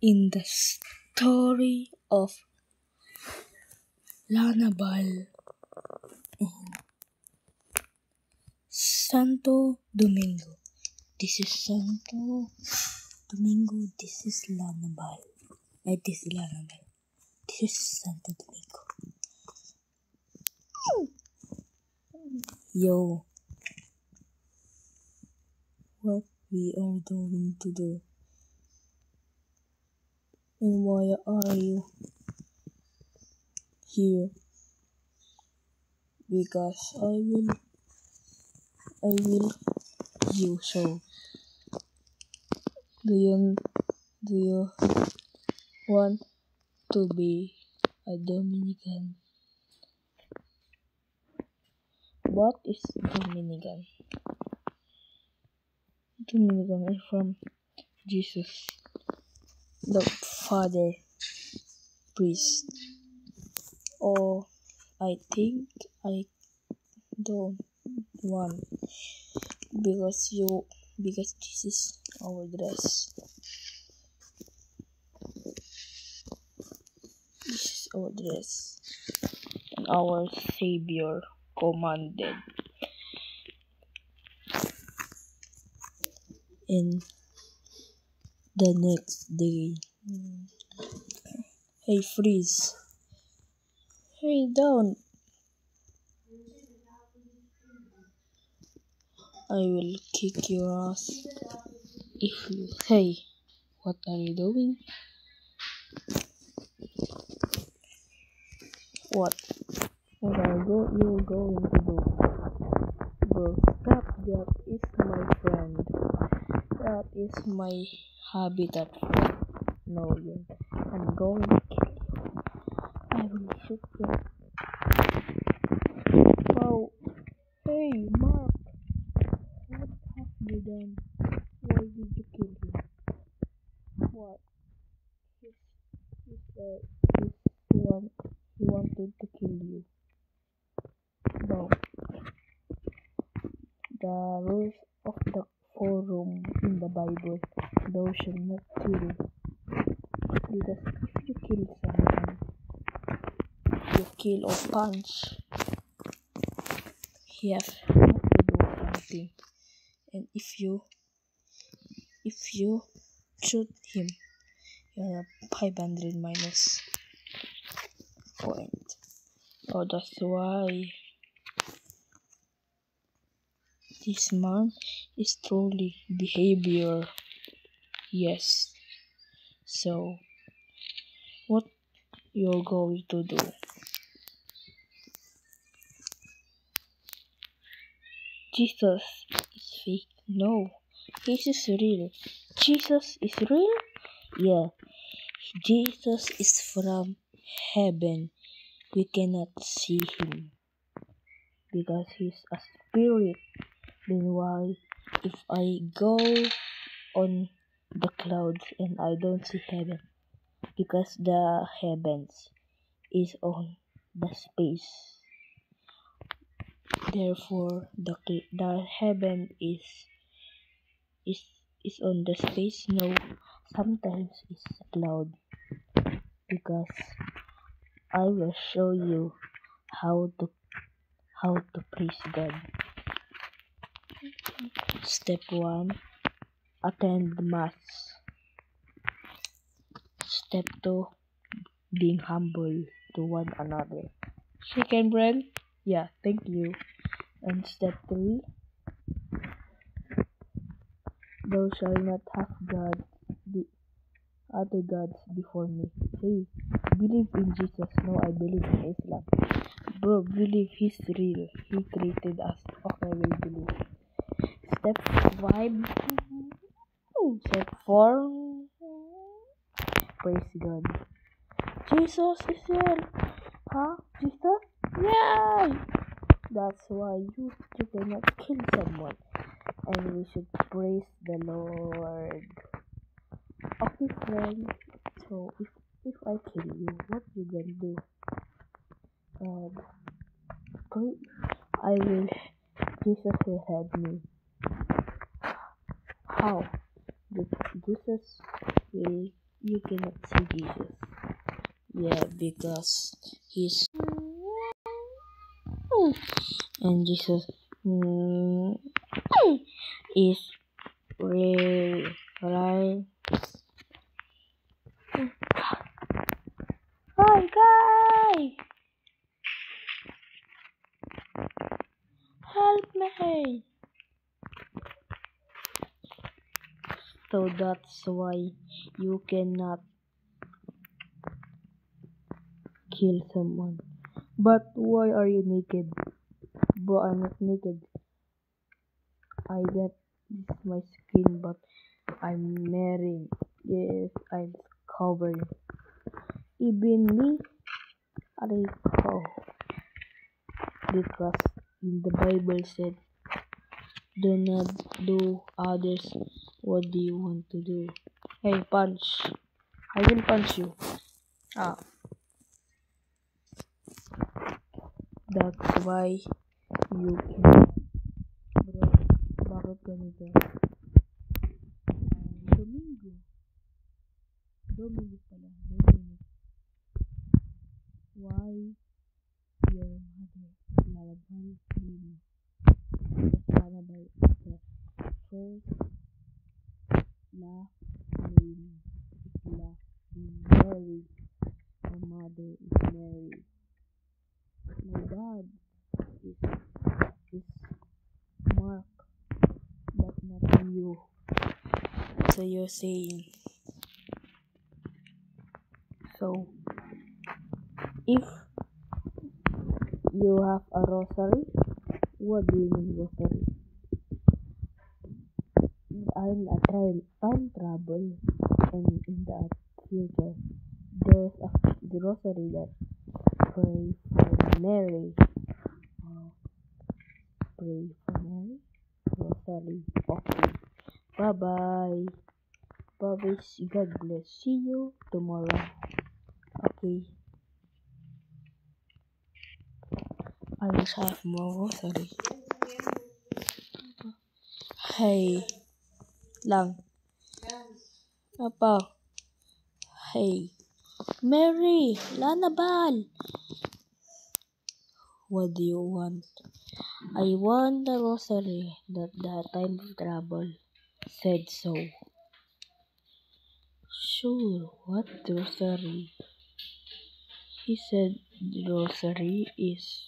In the story of Lanabal and Santo Domingo. This is Santo Domingo. This is Lanabal. This is Lanabal. This is Santo Domingo. Yo, what we are going to do? And why are you here? Because I will you. So do you want to be a Dominican? What is Dominican? Dominican is from Jesus, the Father priest. Oh, I think I don't want because this is our dress. This is our dress, and our Savior commanded. In the next day, hey freeze! Hey don't! I will kick your ass if you. Hey, what are you doing? What are you going to do? Bro, stop! That is my friend. That is my habitat friend. No, I'm going to kill you. I will shoot you. Wow! Hey, Mark! What have you done? Why did you kill him? What? He wanted to kill you. No. The rules of the forum in the Bible, thou shalt not kill. Because if you kill someone, you kill or punch, he has not to do something. And if you shoot him, you have 500 minus point. Oh, that's why this man is truly behavior. Yes. So, what you're going to do? Jesus is fake? No, Jesus is real. Jesus is real? Yeah, Jesus is from heaven. We cannot see him because he's a spirit. Then why, if I go on the clouds and I don't see heaven? Because the heavens is on the space. Therefore, the heaven is on the space. No, sometimes it's cloud. Because I will show you how to praise God. Step 1, attend mass. Step 2, being humble to one another. Chicken bread? Yeah, thank you. And step 3, thou shalt not have other gods before me. Hey, believe in Jesus. No, I believe in Islam. Bro, believe he's real. He created us. Okay, we believe. Step 5. Step 4. Praise God. Jesus is here. Huh? Jesus? Yay! That's why you cannot kill someone. And we should praise the Lord. Okay, friend. So if I kill you, what you gonna do? I will. Jesus will help me. How? Jesus will You cannot see Jesus. Yeah, because he's and Jesus is real, right? Hi guy, help me! So that's why you cannot kill someone. But why are you naked? Bro, I'm not naked. I get this is my skin, but I'm married. Yes, I'm covered. Even me, I oh, because in the Bible said, do not do others what do you want to do. Hey, punch. I will punch you. Ah, that's why you cannot. Bro, bakit ganito? Domingo. Dominic pala. Dominic. Why your mother lalabal him? Lalabal is the first last name is La in Mary. My mother is Mary. My dad is Mark, but not you. So you're saying. So if you have a rosary, what do you mean rosary? I'm a time travel, and in the future, there's the rosary that pray for Mary. Pray for Mary. Rosary. Okay. Bye bye. Bye bye. God bless. See you tomorrow. Okay. I will have more rosary. Hey. Lang. Apa? Hey. Mary. Lanabal. What do you want? I want the rosary that the time of trouble said so. Sure, what rosary? He said the rosary is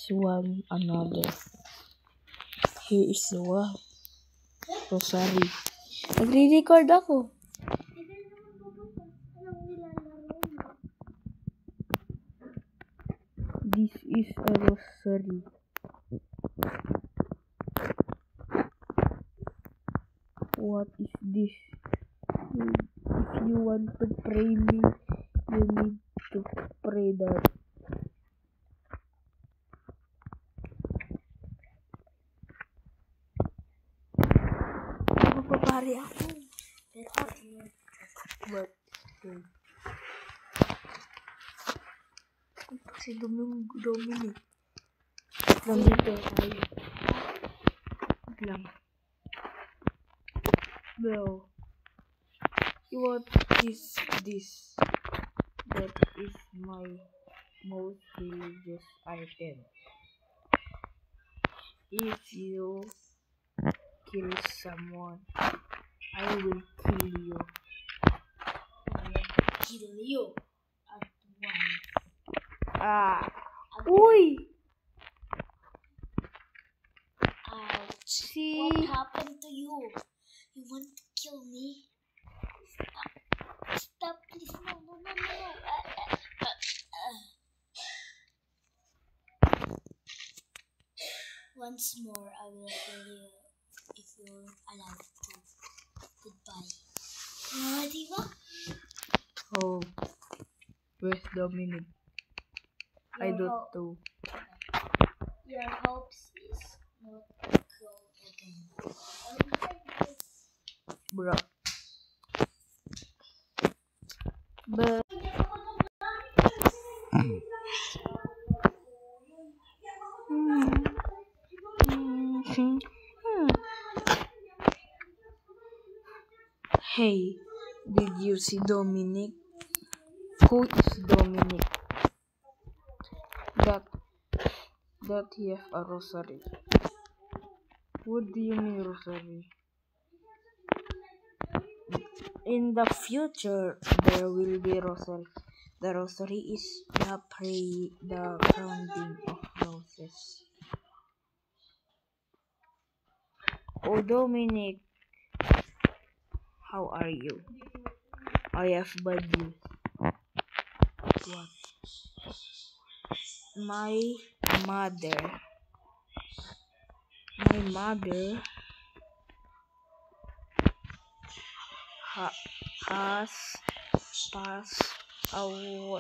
one another. Here is one rosary. Nagre-record ako. This is a rosary. What is this? If you want to pray me, you need to pray that. Magpapari ako. But, si Dominic. Nandito tayo. Lang. Bro. What is this? That is my most religious item. If you kill someone, I will kill you. Kill you at once. Uy! Ouch. See? What happened to you? You want to kill me? Stop, please. No. Once more, I will kill you if you're allowed to. Goodbye. Diba? Oh, where's Dominic? I don't know. Your hopes is not go again. Bro. But hey, Did you see Dominic? Who is Dominic? That he have a rosary. What do you mean rosary? In the future, there will be rosary. The rosary is the grounding of roses. Oh, Dominic, how are you? I have bad news. What? My mother has passed away.